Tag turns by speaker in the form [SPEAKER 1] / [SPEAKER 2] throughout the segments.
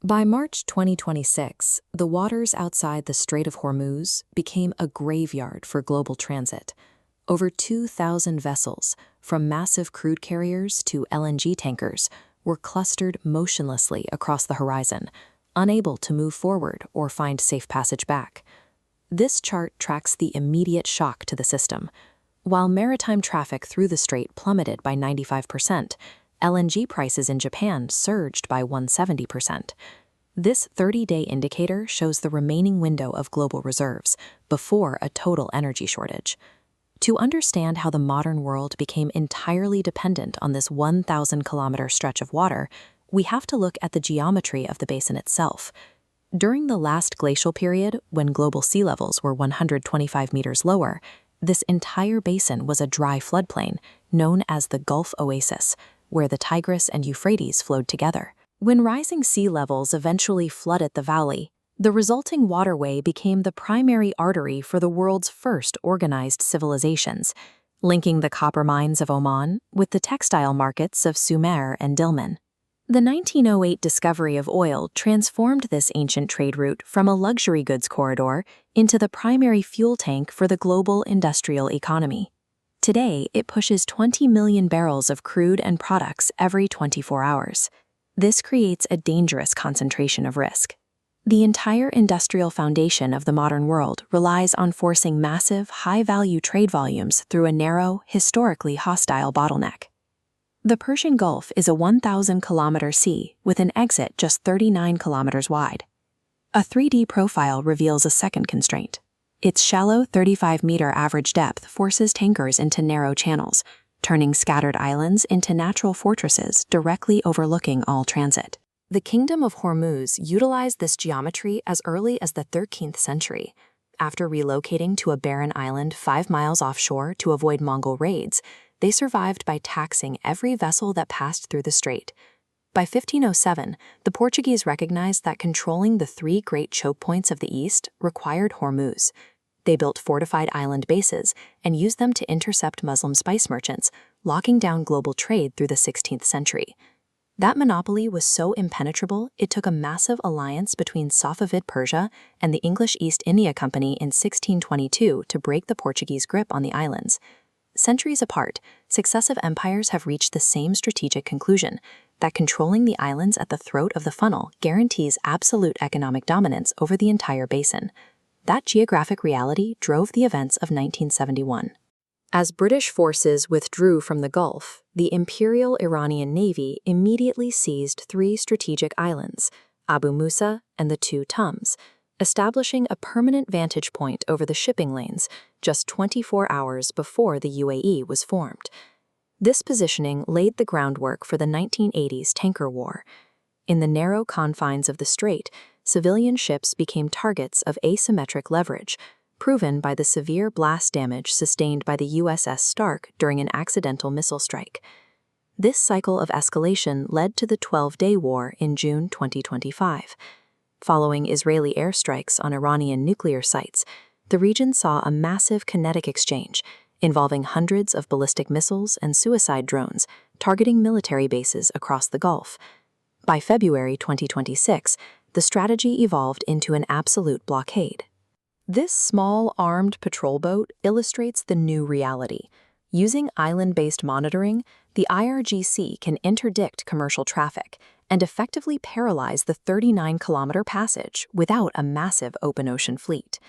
[SPEAKER 1] By March 2026, the waters outside the Strait of Hormuz became a graveyard for global transit. Over 2,000 vessels, from massive crude carriers to LNG tankers, were clustered motionlessly across the horizon, unable to move forward or find safe passage back. This chart tracks the immediate shock to the system. While maritime traffic through the strait plummeted by 95%, LNG prices in Japan surged by 170%. This 30-day indicator shows the remaining window of global reserves before a total energy shortage. To understand how the modern world became entirely dependent on this 1,000-kilometer stretch of water, we have to look at the geometry of the basin itself. During the last glacial period, when global sea levels were 125 meters lower, this entire basin was a dry floodplain known as the Gulf Oasis, where the Tigris and Euphrates flowed together. When rising sea levels eventually flooded the valley, the resulting waterway became the primary artery for the world's first organized civilizations, linking the copper mines of Oman with the textile markets of Sumer and Dilmun. The 1908 discovery of oil transformed this ancient trade route from a luxury goods corridor into the primary fuel tank for the global industrial economy. Today, it pushes 20 million barrels of crude and products every 24 hours. This creates a dangerous concentration of risk. The entire industrial foundation of the modern world relies on forcing massive, high-value trade volumes through a narrow, historically hostile bottleneck. The Persian Gulf is a 1,000-kilometer sea with an exit just 39 kilometers wide. A 3D profile reveals a second constraint. Its shallow 35-meter average depth forces tankers into narrow channels, turning scattered islands into natural fortresses directly overlooking all transit. The Kingdom of Hormuz utilized this geometry as early as the 13th century. After relocating to a barren island 5 miles offshore to avoid Mongol raids, they survived by taxing every vessel that passed through the strait. By 1507, the Portuguese recognized that controlling the 3 great chokepoints of the east required Hormuz. They built fortified island bases and used them to intercept Muslim spice merchants, locking down global trade through the 16th century. That monopoly was so impenetrable, it took a massive alliance between Safavid Persia and the English East India Company in 1622 to break the Portuguese grip on the islands. Centuries apart, successive empires have reached the same strategic conclusion, that controlling the islands at the throat of the funnel guarantees absolute economic dominance over the entire basin. That geographic reality drove the events of 1971. As British forces withdrew from the Gulf, the Imperial Iranian Navy immediately seized 3 strategic islands, Abu Musa and the 2 Tums, establishing a permanent vantage point over the shipping lanes just 24 hours before the UAE was formed. This positioning laid the groundwork for the 1980s tanker war. In the narrow confines of the strait, civilian ships became targets of asymmetric leverage, proven by the severe blast damage sustained by the USS Stark during an accidental missile strike. This cycle of escalation led to the 12-day war in June 2025. Following Israeli airstrikes on Iranian nuclear sites, the region saw a massive kinetic exchange involving hundreds of ballistic missiles and suicide drones targeting military bases across the Gulf. By February 2026, the strategy evolved into an absolute blockade. This small armed patrol boat illustrates the new reality. Using island-based monitoring, the IRGC can interdict commercial traffic and effectively paralyze the 39-kilometer passage without a massive open ocean fleet.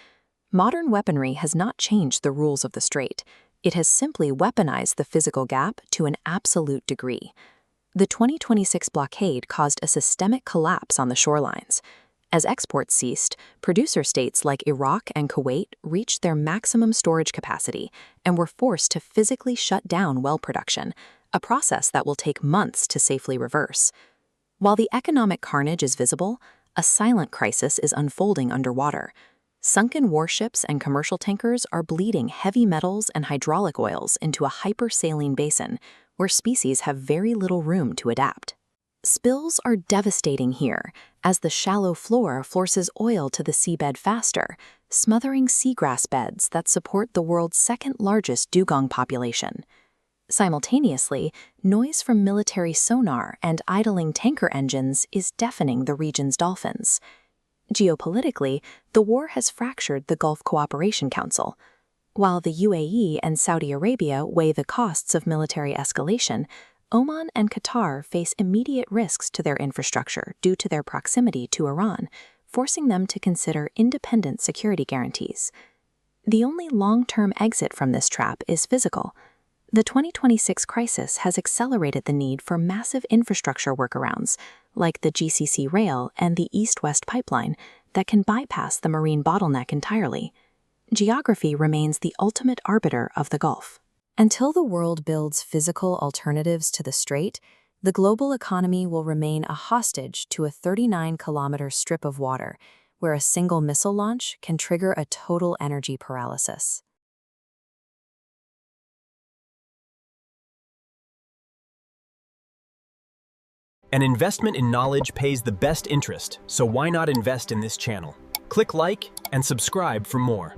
[SPEAKER 1] Modern weaponry has not changed the rules of the strait. It has simply weaponized the physical gap to an absolute degree. The 2026 blockade caused a systemic collapse on the shorelines. As exports ceased, producer states like Iraq and Kuwait reached their maximum storage capacity and were forced to physically shut down well production, a process that will take months to safely reverse. While the economic carnage is visible, a silent crisis is unfolding underwater. Sunken warships and commercial tankers are bleeding heavy metals and hydraulic oils into a hypersaline basin where species have very little room to adapt. Spills are devastating here, as the shallow floor forces oil to the seabed faster, smothering seagrass beds that support the world's second-largest dugong population. Simultaneously, noise from military sonar and idling tanker engines is deafening the region's dolphins. Geopolitically, the war has fractured the Gulf Cooperation Council. While the UAE and Saudi Arabia weigh the costs of military escalation, Oman and Qatar face immediate risks to their infrastructure due to their proximity to Iran, forcing them to consider independent security guarantees. The only long-term exit from this trap is physical. The 2026 crisis has accelerated the need for massive infrastructure workarounds, like the GCC rail and the East-West pipeline, that can bypass the marine bottleneck entirely. Geography remains the ultimate arbiter of the Gulf. Until the world builds physical alternatives to the strait, the global economy will remain a hostage to a 39-kilometer strip of water, where a single missile launch can trigger a total energy paralysis.
[SPEAKER 2] An investment in knowledge pays the best interest, so why not invest in this channel? Click like and subscribe for more.